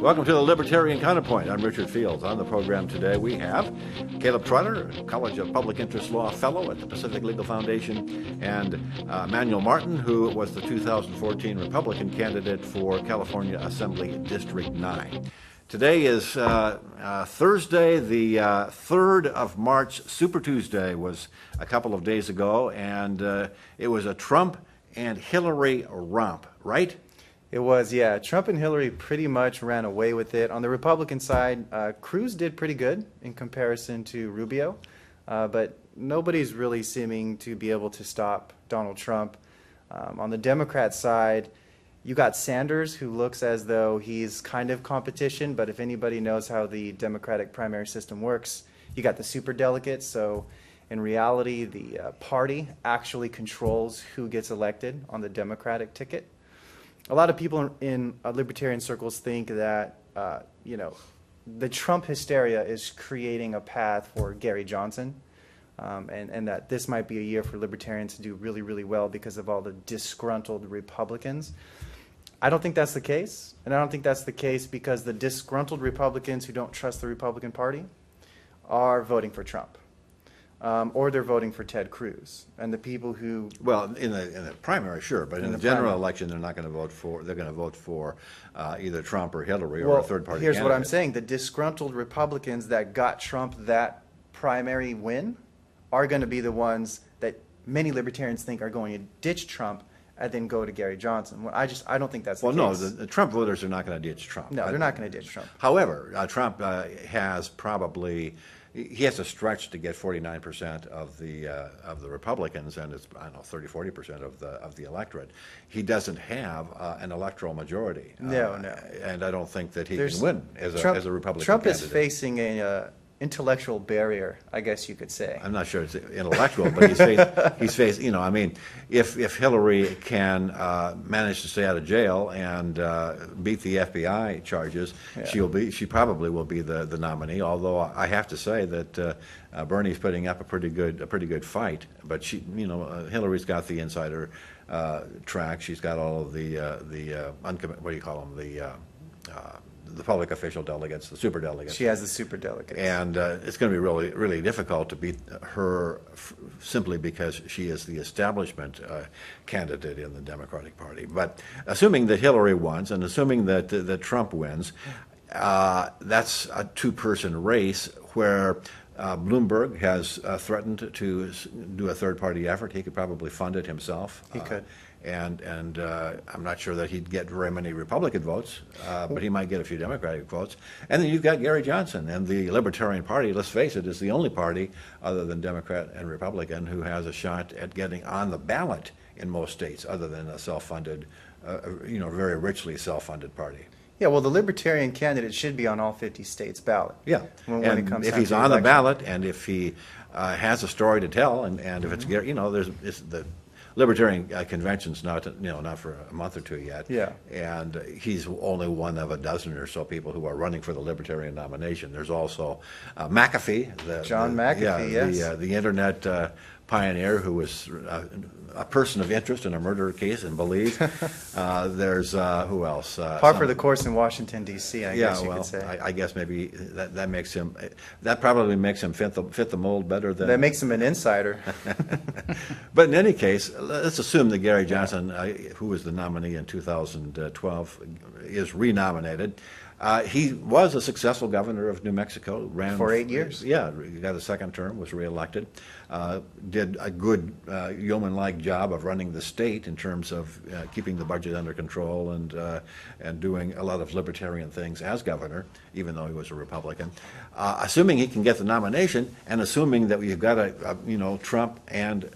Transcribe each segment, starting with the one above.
Welcome to the Libertarian Counterpoint. I'm Richard Fields. On the program today we have Caleb Trotter, College of Public Interest Law Fellow at the Pacific Legal Foundation, and Manuel Martin, who was the 2014 Republican candidate for California Assembly District 9. Today is Thursday, the 3rd of March. Super Tuesday was a couple of days ago, and it was a Trump and Hillary romp, right? It was, yeah. Trump and Hillary pretty much ran away with it. On the Republican side, Cruz did pretty good in comparison to Rubio, but nobody's really seeming to be able to stop Donald Trump. On the Democrat side, you got Sanders, who looks as though he's kind of competition, but if anybody knows how the Democratic primary system works, you got the superdelegates, so in reality, the party actually controls who gets elected on the Democratic ticket. A lot of people in libertarian circles think that, the Trump hysteria is creating a path for Gary Johnson, and that this might be a year for libertarians to do really, really well because of all the disgruntled Republicans. I don't think that's the case, and I don't think that's the case because the disgruntled Republicans who don't trust the Republican Party are voting for Trump. Or they're voting for Ted Cruz, and the people who in the primary, sure, but in the general election, they're not going to vote for. They're going to vote for either Trump or Hillary or a third party. Here's candidate. what I'm saying: the disgruntled Republicans that got Trump that primary win are going to be the ones that many libertarians think are going to ditch Trump and then go to Gary Johnson. I don't think that's the case. Well, no, the Trump voters are not going to ditch Trump. No, they're not going to ditch Trump. However, Trump has probably. He has to stretch to get 49% of the Republicans, and it's 30-40% of the electorate. He doesn't have an electoral majority. No. And I don't think that he can win as a Republican Trump candidate. is facing a intellectual barrier, I guess you could say. I'm not sure it's intellectual, but he's faced. If Hillary can manage to stay out of jail and beat the FBI charges, Yeah. she probably will be the nominee. Although I have to say that Bernie's putting up a pretty good fight. But Hillary's got the insider track. She's got all of the what do you call them, the public official delegates, the superdelegates. She has the superdelegates. And it's going to be really, really difficult to beat her simply because she is the establishment candidate in the Democratic Party. But assuming that Hillary wins and assuming that Trump wins, that's a two-person race where Bloomberg has threatened to do a third-party effort. He could probably fund it himself. He could. And I'm not sure that he'd get very many Republican votes, but he might get a few Democratic votes. And then you've got Gary Johnson, and the Libertarian Party, let's face it, is the only party other than Democrat and Republican who has a shot at getting on the ballot in most states other than a self-funded, very richly self-funded party. Yeah, well, the Libertarian candidate should be on all 50 states' ballot. Yeah, when and it comes if time he's to on the election. ballot and if he has a story to tell, and if it's Gary, it's the Libertarian convention's not for a month or two yet. Yeah. And he's only one of a dozen or so people who are running for the Libertarian nomination. There's also McAfee. John McAfee, yes. The internet pioneer who was a person of interest in a murder case in Belize. There's who else? Par for the course in Washington, D.C., I guess you could say. I guess maybe that makes him, that probably makes him fit the mold better than. That makes him an insider. But in any case, let's assume that Gary Johnson, who was the nominee in 2012, is renominated. He was a successful governor of New Mexico. Ran for 8 years. Yeah, got a second term, was reelected. Did a good yeoman-like job of running the state in terms of keeping the budget under control and doing a lot of libertarian things as governor, even though he was a Republican. Assuming he can get the nomination, and assuming that we've got Trump and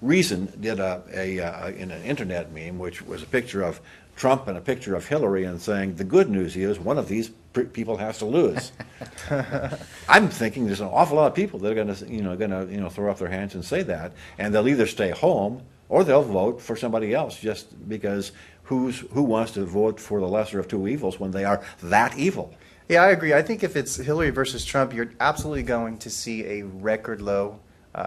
Reason did in an internet meme, which was a picture of Trump and a picture of Hillary, and saying the good news is one of these people has to lose. I'm thinking there's an awful lot of people that are going to throw up their hands and say that, and they'll either stay home or they'll vote for somebody else just because who wants to vote for the lesser of two evils when they are that evil? Yeah, I agree. I think if it's Hillary versus Trump, you're absolutely going to see a record low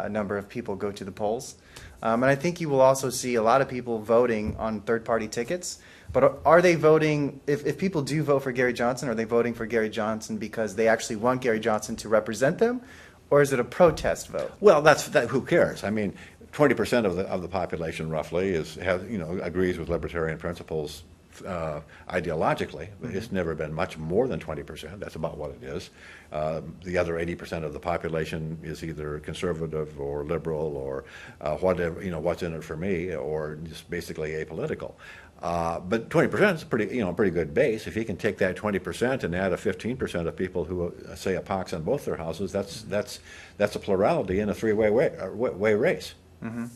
number of people go to the polls. And I think you will also see a lot of people voting on third-party tickets. But are they voting, if people do vote for Gary Johnson, are they voting for Gary Johnson because they actually want Gary Johnson to represent them? Or is it a protest vote? Well, who cares? I mean, 20% of the population roughly agrees with libertarian principles ideologically. It's never been much more than 20%. That's about what it is. The other 80% of the population is either conservative or liberal or whatever, what's in it for me, or just basically apolitical. But 20% is a pretty good base. If he can take that 20% and add a 15% of people who say a pox on both their houses, that's a plurality in a three-way way race. Mm-hmm.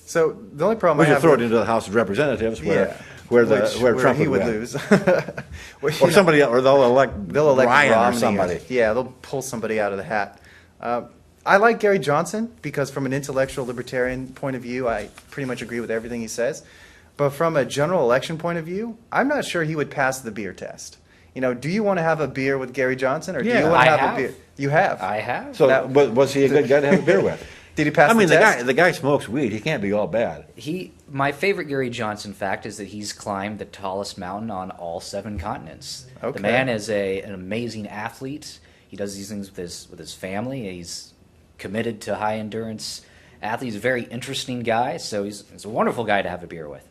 So the only problem We I should have throw it into the House of Representatives where Trump he would win. lose. Or somebody else, or they'll elect Ryan Romney or somebody. Yeah, they'll pull somebody out of the hat. I like Gary Johnson because from an intellectual libertarian point of view, I pretty much agree with everything he says. But from a general election point of view, I'm not sure he would pass the beer test. Do you want to have a beer with Gary Johnson, or do you want to have a beer? You have. I have. So was he a good guy to have a beer with? Did he pass the test? the guy smokes weed. He can't be all bad. My favorite Gary Johnson fact is that he's climbed the tallest mountain on all 7 continents. Okay. The man is an amazing athlete. He does these things with his family. He's committed to high endurance athletes. He's a very interesting guy. So he's a wonderful guy to have a beer with.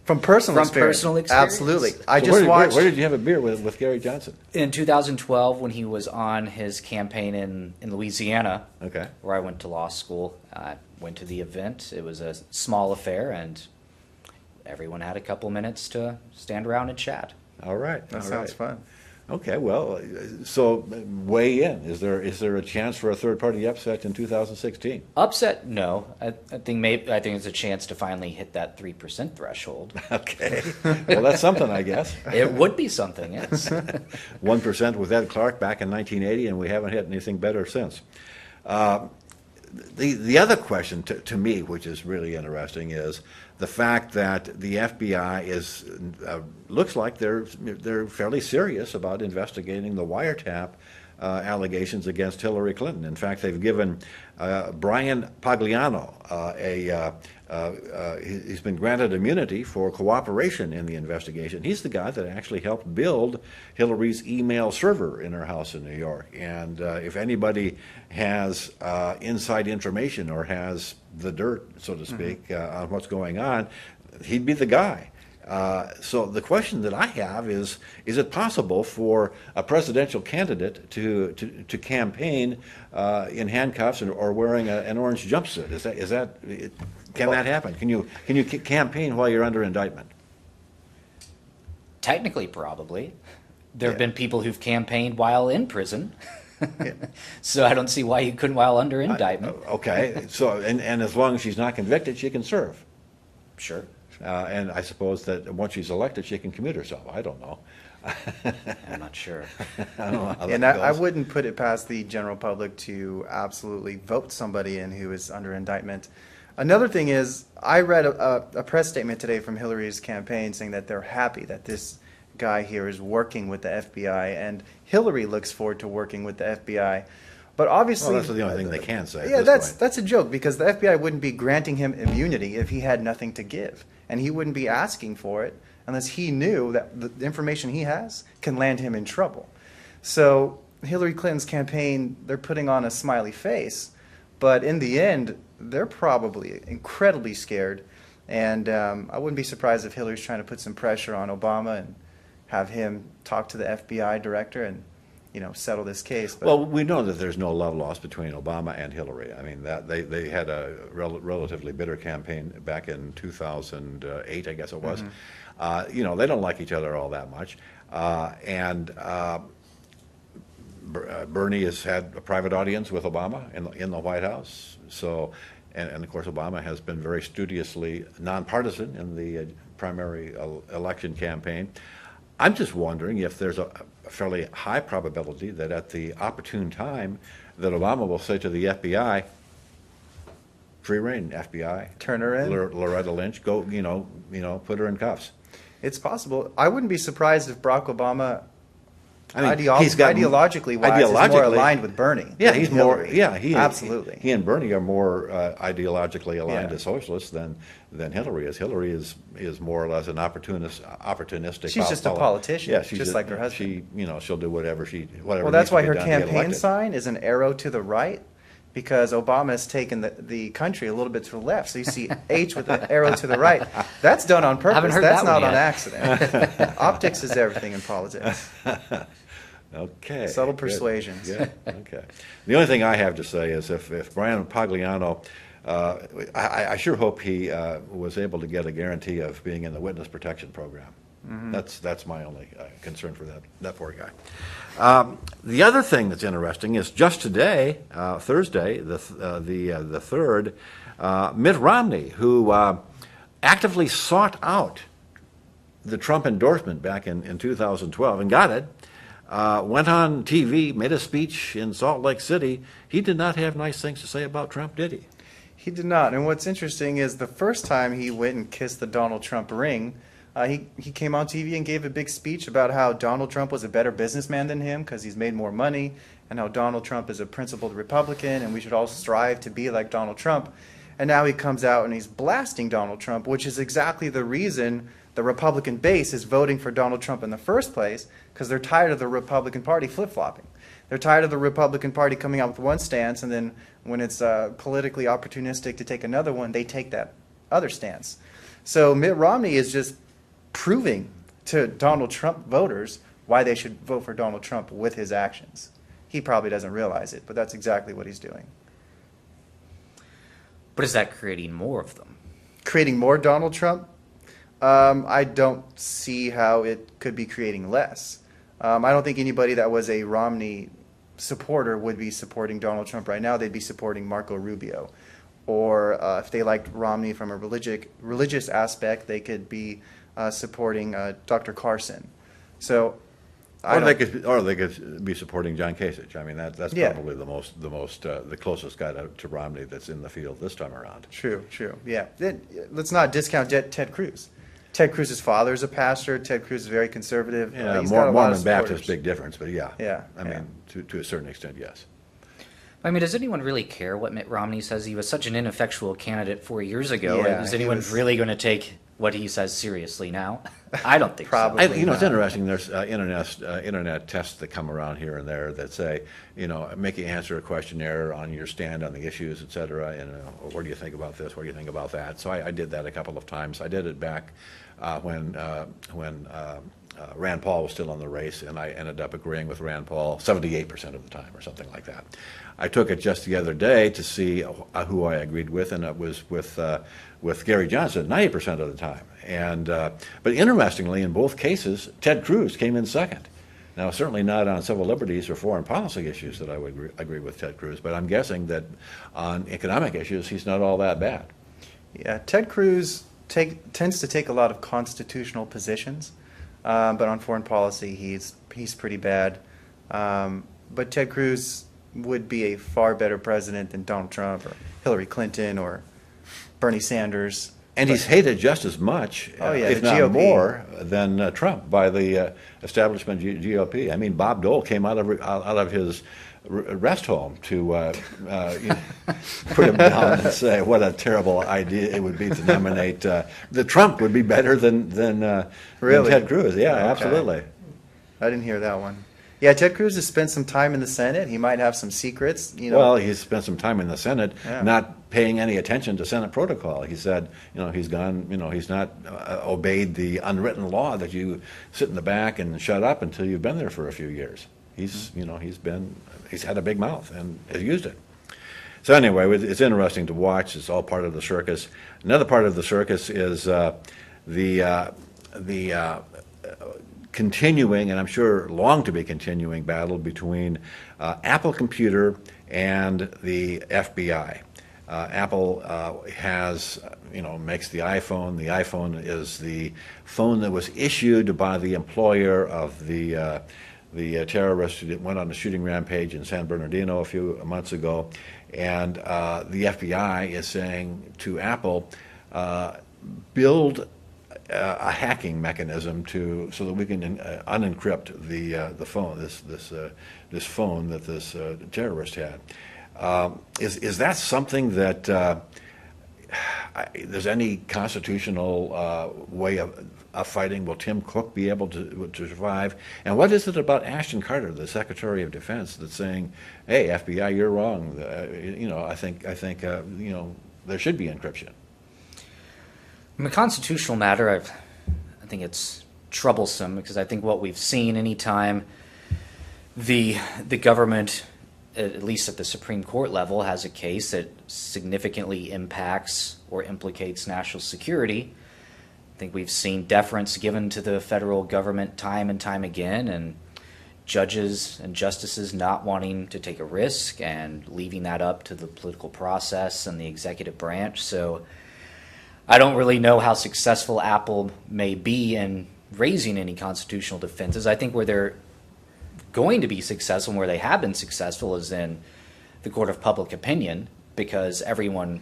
From personal experience. Absolutely. I just watched. Where did you have a beer with Gary Johnson? In 2012, when he was on his campaign in Louisiana, Okay. where I went to law school, I went to the event. It was a small affair, and everyone had a couple minutes to stand around and chat. All right. That all sounds right. fun. Okay, well, so weigh in. Is there a chance for a third-party upset in 2016? Upset? No. I think it's a chance to finally hit that 3% threshold. Okay. Well, that's something, I guess. It would be something, yes. 1% with Ed Clark back in 1980, and we haven't hit anything better since. The other question to me, which is really interesting, is the fact that the FBI looks like they're fairly serious about investigating the wiretap allegations against Hillary Clinton. In fact, they've given Brian Pagliano he's been granted immunity for cooperation in the investigation. He's the guy that actually helped build Hillary's email server in her house in New York. And if anybody has inside information or has the dirt, so to speak, on what's going on, he'd be the guy. So the question that I have is it possible for a presidential candidate to campaign in handcuffs or wearing an orange jumpsuit? Can that happen? Can you campaign while you're under indictment? Technically, probably. There have been people who've campaigned while in prison. So I don't see why you couldn't while under indictment. Okay, so and as long as she's not convicted, she can serve. Sure. And I suppose that once she's elected, she can commute herself. I don't know. I'm not sure. I don't know how And that I goes. wouldn't put it past the general public to absolutely vote somebody in who is under indictment. Another thing is, I read a press statement today from Hillary's campaign saying that they're happy that this guy here is working with the FBI, and Hillary looks forward to working with the FBI. But obviously, Well, that's the only thing they can say. yeah, at this point. that's a joke, because the FBI wouldn't be granting him immunity if he had nothing to give, and he wouldn't be asking for it unless he knew that the information he has can land him in trouble. So Hillary Clinton's campaign, they're putting on a smiley face, but in the end, they're probably incredibly scared, and I wouldn't be surprised if Hillary's trying to put some pressure on Obama and have him talk to the FBI director and settle this case. But Well, we know that there's no love lost between Obama and Hillary. I mean, that they had a relatively bitter campaign back in 2008, I guess it was. They don't like each other all that much. Bernie has had a private audience with Obama in the White House. So, and of course, Obama has been very studiously nonpartisan in the primary election campaign. I'm just wondering if there's a fairly high probability that at the opportune time that Obama will say to the FBI, free reign, FBI. Turn her in. Loretta Lynch, go, put her in cuffs. it's possible. I wouldn't be surprised if Barack Obama I mean, he's got ideologically wise, he's more aligned with Bernie. Yeah, than he's more. Hillary. Yeah, absolutely. He and Bernie are more ideologically aligned Yeah. to socialists than Hillary is. Hillary is more or less an opportunistic. She's just a politician. Yeah, she's just like her husband. She'll do whatever whatever. Well, that's needs to why be her done to get campaign elected. sign is an arrow to the right, because Obama has taken the country a little bit to the left. So you see H with an arrow to the right. That's done on purpose. Haven't heard That's that one not on yet. accident. Optics is everything in politics. Okay. Subtle good, persuasions. good, okay. The only thing I have to say is if Brian Pagliano, I sure hope he was able to get a guarantee of being in the witness protection program. Mm-hmm. That's my only concern for that poor guy. The other thing that's interesting is just today, Thursday, the 3rd, Mitt Romney, who actively sought out the Trump endorsement back in 2012 and got it, went on TV, made a speech in Salt Lake City. He did not have nice things to say about Trump, did he? He did not. And what's interesting is the first time he went and kissed the Donald Trump ring, he came on TV and gave a big speech about how Donald Trump was a better businessman than him because he's made more money, and how Donald Trump is a principled Republican and we should all strive to be like Donald Trump. And now he comes out and he's blasting Donald Trump, which is exactly the reason the Republican base is voting for Donald Trump in the first place, because they're tired of the Republican Party flip-flopping. They're tired of the Republican Party coming out with one stance, and then when it's politically opportunistic to take another one, they take that other stance. So Mitt Romney is just proving to Donald Trump voters why they should vote for Donald Trump with his actions. He probably doesn't realize it, but that's exactly what he's doing. But is that creating more of them? Creating more Donald Trump? I don't see how it could be creating less. I don't think anybody that was a Romney supporter would be supporting Donald Trump right now. They'd be supporting Marco Rubio. Or if they liked Romney from a religious aspect, they could be supporting Dr. Carson. So, Or they could be supporting John Kasich. I mean, that's Yeah. probably the closest guy to Romney that's in the field this time around. True. Yeah. Let's not discount Ted Cruz. Ted Cruz's father is a pastor. Ted Cruz is very conservative. Yeah, He's got a lot of Mormon supporters. Baptist, big difference, but yeah. Yeah, I mean, to a certain extent, yes. I mean, does anyone really care what Mitt Romney says? He was such an ineffectual candidate 4 years ago. Yeah, Is he anyone was- really going to take what he says seriously now? I don't think Probably. so. It's interesting. There's internet tests that come around here and there that say, make you answer a questionnaire on your stand on the issues, et cetera. And what do you think about this? What do you think about that? So I did that a couple of times. I did it back when Rand Paul was still in the race, and I ended up agreeing with Rand Paul 78% of the time, or something like that. I took it just the other day to see who I agreed with, and it was with Gary Johnson 90% of the time. And but interestingly, in both cases, Ted Cruz came in second. Now, certainly not on civil liberties or foreign policy issues that I would agree with Ted Cruz, but I'm guessing that on economic issues, he's not all that bad. Yeah, Ted Cruz tends to take a lot of constitutional positions, but on foreign policy, he's pretty bad. But Ted Cruz would be a far better president than Donald Trump or Hillary Clinton or Bernie Sanders. And he's hated just as much, if the not GOP. more, than Trump by the establishment GOP. I mean, Bob Dole came out of his rest home to put him down and say what a terrible idea it would be to nominate. The Trump would be better than Really? Ted Cruz. Yeah, Okay. absolutely. I didn't hear that one. Yeah, Ted Cruz has spent some time in the Senate. He might have some secrets. Well, he's spent some time in the Senate, Yeah. not paying any attention to Senate protocol. He said, he's gone, he's not obeyed the unwritten law that you sit in the back and shut up until you've been there for a few years. He's had a big mouth and has used it. So anyway, it's interesting to watch. It's all part of the circus. Another part of the circus is the continuing, and I'm sure long to be continuing, battle between Apple Computer and the FBI. Apple makes the iPhone. The iPhone is the phone that was issued by the employer of the terrorist who went on a shooting rampage in San Bernardino a few months ago. And the FBI is saying to Apple, build a hacking mechanism so that we can unencrypt the phone, this phone that this terrorist had. Is that something that there's any constitutional way of fighting? Will Tim Cook be able to survive? And what is it about Ashton Carter, the Secretary of Defense, that's saying, "Hey, FBI, you're wrong. I think there should be encryption." In a constitutional matter, I think it's troublesome because I think what we've seen anytime the government, at least at the Supreme Court level, has a case that significantly impacts or implicates national security, I think we've seen deference given to the federal government time and time again, and judges and justices not wanting to take a risk and leaving that up to the political process and the executive branch. So I don't really know how successful Apple may be in raising any constitutional defenses. I think where they're going to be successful and where they have been successful is in the court of public opinion, because everyone,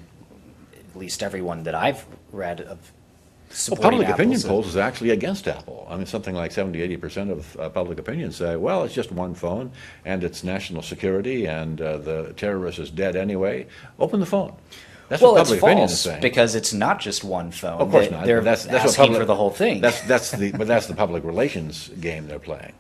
at least everyone that I've read of supporting public opinion Apple's, polls is actually against Apple. I mean, something like 70–80% of public opinion say, well, it's just one phone, and it's national security, and the terrorist is dead anyway. Open the phone. That's well, what it's public opinion is false saying. because it's not just one phone. Of course not. They're That's what asking for the whole thing. But that's the public relations game they're playing.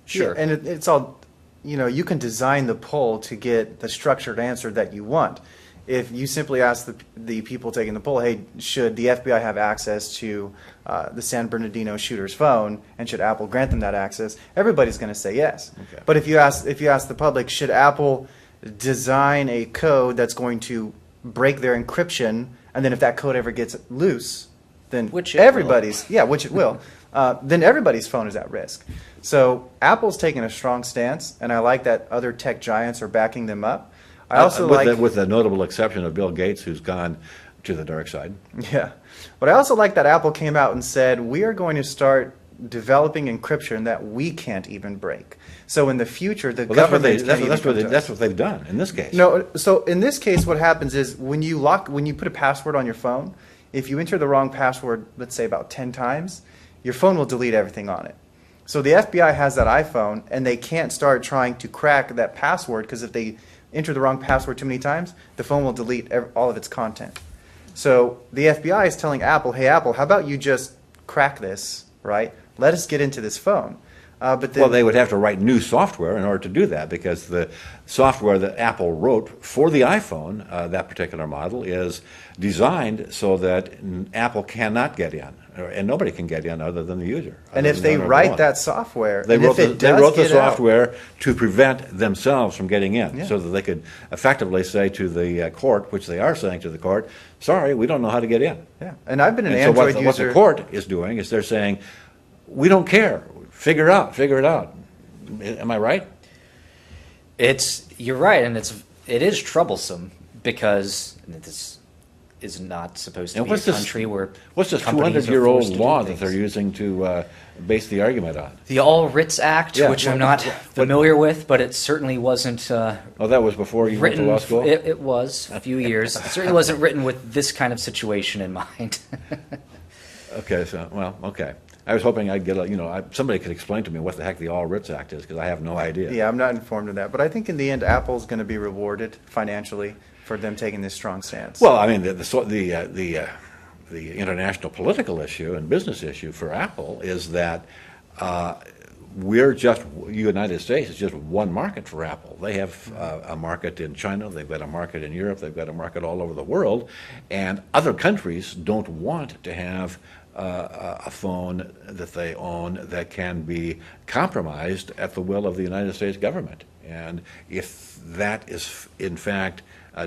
Sure. Yeah, and it's all, you can design the poll to get the structured answer that you want. If you simply ask the people taking the poll, hey, should the FBI have access to the San Bernardino shooter's phone, and should Apple grant them that access, everybody's going to say yes. Okay. But if you ask the public, should Apple design a code that's going to break their encryption, and then if that code ever gets loose, then Which it which it will, then everybody's phone is at risk. So Apple's taking a strong stance, and I like that other tech giants are backing them up. I also with the notable exception of Bill Gates, who's gone to the dark side. Yeah, but I also like that Apple came out and said, we are going to start developing encryption that we can't even break. So in the future, the government That's what they've done in this case. No, so in this case, what happens is when you put a password on your phone, if you enter the wrong password, let's say about 10 times, your phone will delete everything on it. So the FBI has that iPhone, and they can't start trying to crack that password, because if they enter the wrong password too many times, the phone will delete all of its content. So the FBI is telling Apple, hey, Apple, how about you just crack this, right? Let us get into this phone. But then, Well, they would have to write new software in order to do that, because the software that Apple wrote for the iPhone, that particular model, is designed so that Apple cannot get in, and nobody can get in other than the user. and if they write that software, They and wrote, if it they does wrote the get out- software to prevent themselves from getting in, Yeah. so that they could effectively say to the court, which they are saying to the court, sorry, we don't know how to get in. Yeah, and I've been an And so Android what the user. court is doing is they're saying, we don't care, figure it out. Am I right? You're right, and it is troublesome because this is not supposed to And be what's a this- country where What's this companies are 200-year-old forced to do law that things. they're using to base the argument on? The All Writs Act, Yeah. which I'm not familiar with, but it certainly wasn't Oh, that was before you went to written. law school? It was a few years. It certainly wasn't written with this kind of situation in mind. Okay, okay. I was hoping I'd get somebody could explain to me what the heck the All Writs Act is, because I have no idea. Yeah, I'm not informed of that, but I think in the end, Apple's going to be rewarded financially for them taking this strong stance. Well, I mean, the international political issue and business issue for Apple is that United States is just one market for Apple. They have a market in China, they've got a market in Europe, they've got a market all over the world, and other countries don't want to have a phone that they own that can be compromised at the will of the United States government. And if that is in fact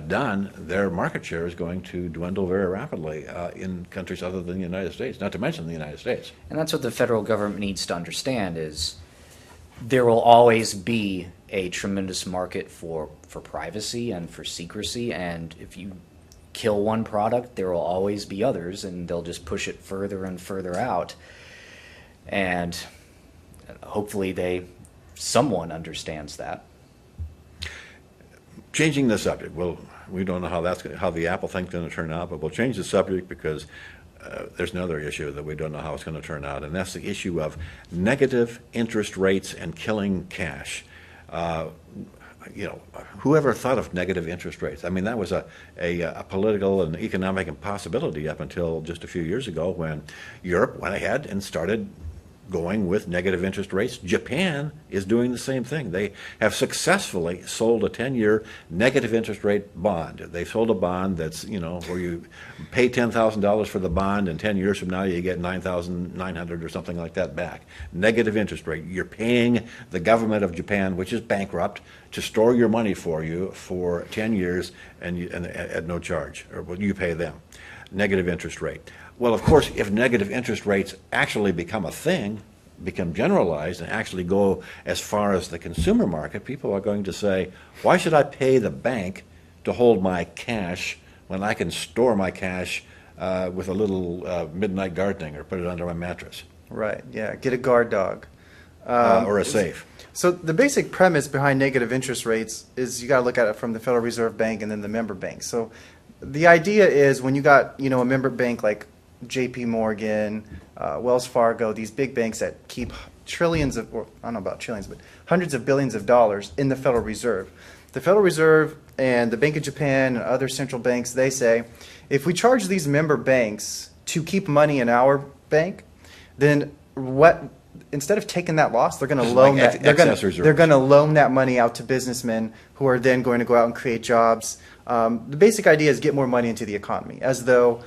done, their market share is going to dwindle very rapidly in countries other than the United States, not to mention the United States. And that's what the federal government needs to understand is there will always be a tremendous market for privacy and for secrecy, and if you kill one product, there will always be others, and they'll just push it further and further out. And hopefully someone understands that. Changing the subject, we don't know how the Apple thing's going to turn out, but we'll change the subject because there's another issue that we don't know how it's going to turn out, and that's the issue of negative interest rates and killing cash. Whoever thought of negative interest rates? I mean, that was a political and economic impossibility up until just a few years ago when Europe went ahead and started going with negative interest rates. Japan is doing the same thing. They have successfully sold a 10-year negative interest rate bond. They've sold a bond that's, where you pay $10,000 for the bond, and 10 years from now you get $9,900 or something like that back. Negative interest rate. You're paying the government of Japan, which is bankrupt, to store your money for you for 10 years and at no charge, or you pay them. Negative interest rate. Well, of course, if negative interest rates actually become a thing, become generalized, and actually go as far as the consumer market, people are going to say, why should I pay the bank to hold my cash when I can store my cash with a little midnight gardening or put it under my mattress? Right, yeah, get a guard dog. Or a safe. So the basic premise behind negative interest rates is you got to look at it from the Federal Reserve Bank and then the member banks. So the idea is when you got, a member bank like JP Morgan, Wells Fargo, these big banks that keep trillions of, or I don't know about trillions, but hundreds of billions of dollars in the Federal Reserve. The Federal Reserve and the Bank of Japan and other central banks, they say, if we charge these member banks to keep money in our bank, then instead of taking that loss, they're going to loan that. They're going to loan that money out to businessmen who are then going to go out and create jobs. The basic idea is get more money into the economy, as though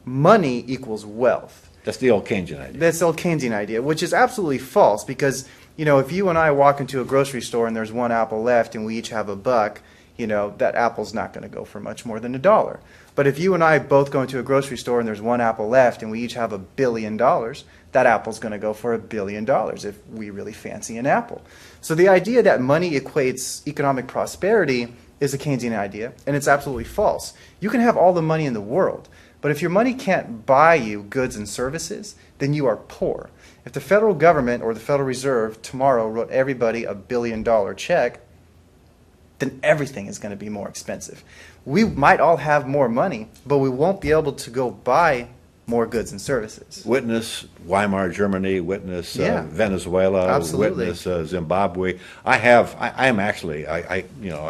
money equals wealth. That's the old Keynesian idea. That's the old Keynesian idea, which is absolutely false because, if you and I walk into a grocery store and there's one apple left and we each have $1, that apple's not going to go for much more than $1. But if you and I both go into a grocery store and there's one apple left and we each have $1 billion, that apple's going to go for $1 billion if we really fancy an apple. So the idea that money equates economic prosperity is a Keynesian idea, and it's absolutely false. You can have all the money in the world, but if your money can't buy you goods and services, then you are poor. If the federal government or the Federal Reserve tomorrow wrote everybody $1 billion check, then everything is going to be more expensive. We might all have more money, but we won't be able to go buy more goods and services. Witness Weimar Germany, witness Yeah. Venezuela, Absolutely. witness Zimbabwe. I am actually, I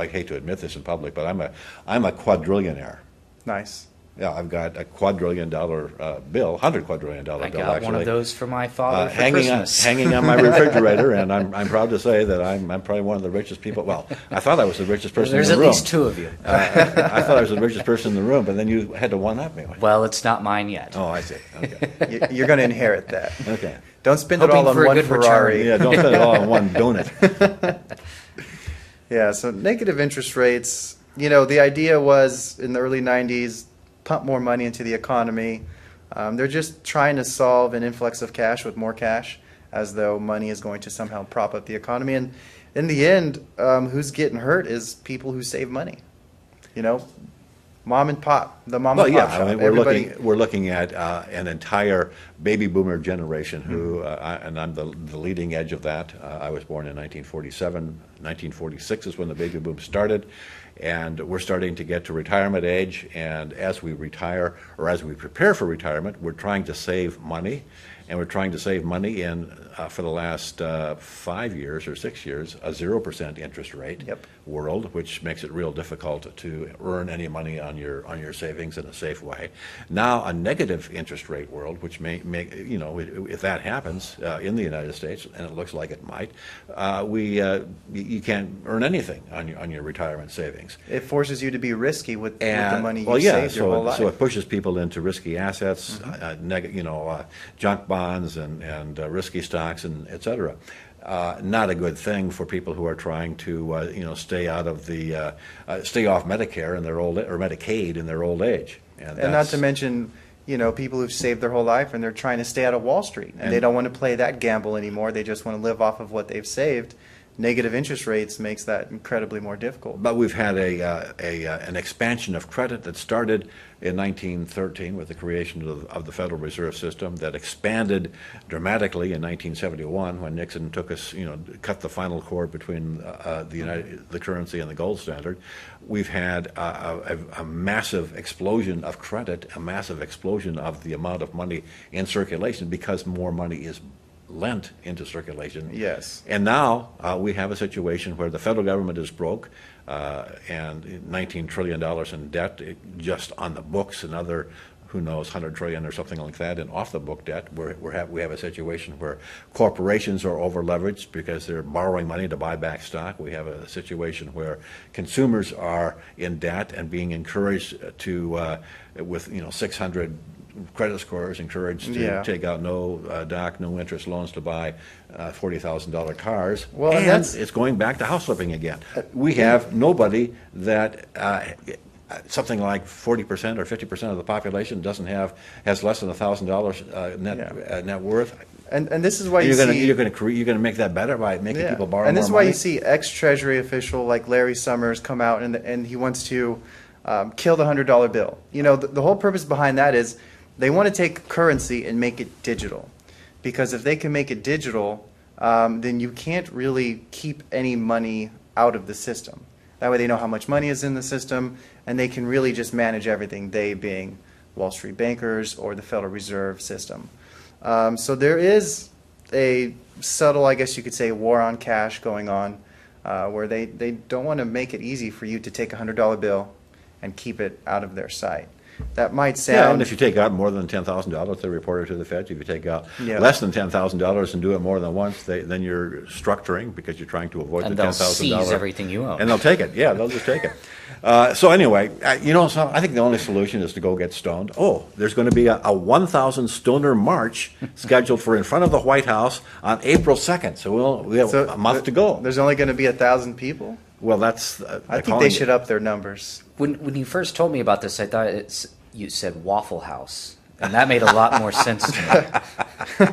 hate to admit this in public, but I'm a quadrillionaire. Nice. Yeah, I've got a $250 bill, $100 quadrillion bill I actually. got one of those for my father for hanging Christmas. hanging on my refrigerator, and I'm proud to say that I'm probably one of the richest people. Well, I thought I was the richest person There's in at the room. least two of you. I thought I was the richest person in the room, but then you had to one-up me. Well, it's not mine yet. Oh, I see. Okay. You're going to inherit that. Okay. Don't spend Hoping it all on for a one good Ferrari. Yeah, don't spend it all on one donut. Yeah, so negative interest rates, the idea was in the early 90s, pump more money into the economy. They're just trying to solve an influx of cash with more cash, as though money is going to somehow prop up the economy. And in the end, who's getting hurt is people who save money. Mom and pop, the mom Well, and yeah, pop shop. I mean, we're looking at an entire baby boomer generation who, and I'm the leading edge of that. I was born in 1947. 1946 is when the baby boom started, and we're starting to get to retirement age. And as we retire, or as we prepare for retirement, we're trying to save money, and we're trying to save money in for the last 5 years or 6 years, a 0% interest rate world, which makes it real difficult to earn any money on your savings in a safe way. Now a negative interest rate world, which may make, if that happens in the United States, and it looks like it might, you can't earn anything on your retirement savings. It forces you to be risky with the money you saved your whole life. So it pushes people into risky assets, junk bonds and risky stocks and et cetera. Not a good thing for people who are trying to stay out of the stay off Medicare in their old or Medicaid in their old age. And not to mention, people who've saved their whole life and they're trying to stay out of Wall Street and they don't want to play that gamble anymore. They just want to live off of what they've saved. negative interest rates makes that incredibly more difficult. But we've had an expansion of credit that started in 1913 with the creation of the Federal Reserve System, that expanded dramatically in 1971 when Nixon took us, cut the final cord between the currency and the gold standard. We've had a massive explosion of credit, a massive explosion of the amount of money in circulation because more money is lent into circulation. Yes. And now we have a situation where the federal government is broke, and $19 trillion in debt just on the books, another, who knows, 100 trillion or something like that in off-the-book debt. We have a situation where corporations are over-leveraged because they're borrowing money to buy back stock. We have a situation where consumers are in debt and being encouraged to, with 600 credit scorers, encouraged to take out no DOC, no interest loans to buy $40,000 cars. Well, and it's going back to house flipping again. We have nobody that something like 40% or 50% of the population has less than $1,000 net worth. And this is why you're going to make that better by making people borrow more money. And this is why you see ex-Treasury official like Larry Summers come out and he wants to kill the $100 bill. The whole purpose behind that is they want to take currency and make it digital, because if they can make it digital, then you can't really keep any money out of the system. That way they know how much money is in the system, and they can really just manage everything, they being Wall Street bankers or the Federal Reserve System. So there is a subtle, I guess you could say, war on cash going on, where they don't want to make it easy for you to take a $100 bill and keep it out of their sight. That might sound... Yeah, and if you take out more than $10,000, they report it to the Fed. If you take out less than $10,000 and do it more than once, then you're structuring because you're trying to avoid the $10,000. And they'll seize everything you own. And they'll take it. Yeah, they'll just take it. So anyway, so I think the only solution is to go get stoned. Oh, there's going to be a 1,000 stoner march scheduled for in front of the White House on April 2nd. So we have a month to go. There's only going to be 1,000 people? Well, that's... I think they should up their numbers. When you first told me about this, I thought you said Waffle House, and that made a lot more sense to me.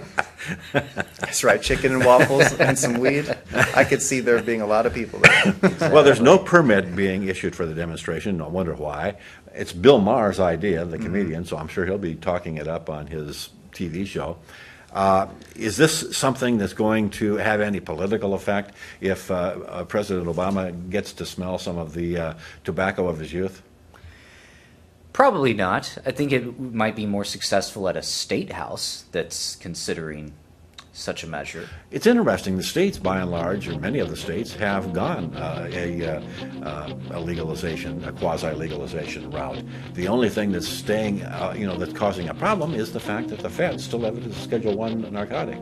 That's right, chicken and waffles and some weed. I could see there being a lot of people there. Well, there's no permit being issued for the demonstration. I wonder why. It's Bill Maher's idea, the comedian, so I'm sure he'll be talking it up on his TV show. Is this something that's going to have any political effect if President Obama gets to smell some of the tobacco of his youth? Probably not. I think it might be more successful at a state house that's considering such a measure. It's interesting. The states, by and large, or many of the states, have gone a legalization, a quasi-legalization route. The only thing that's staying, that's causing a problem is the fact that the Fed still have it as a Schedule I narcotic.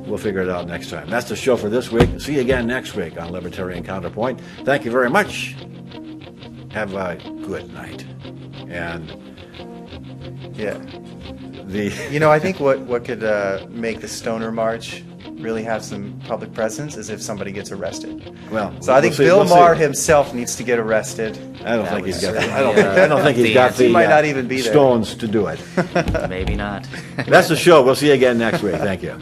We'll figure it out next time. That's the show for this week. See you again next week on Libertarian Counterpoint. Thank you very much. Have a good night. And I think what could make the Stoner March really have some public presence is if somebody gets arrested. Well, so I think Bill Maher himself needs to get arrested. I don't think he's got. I don't think he's got the he might not even be there. stones to do it. Maybe not. That's the show. We'll see you again next week. Thank you.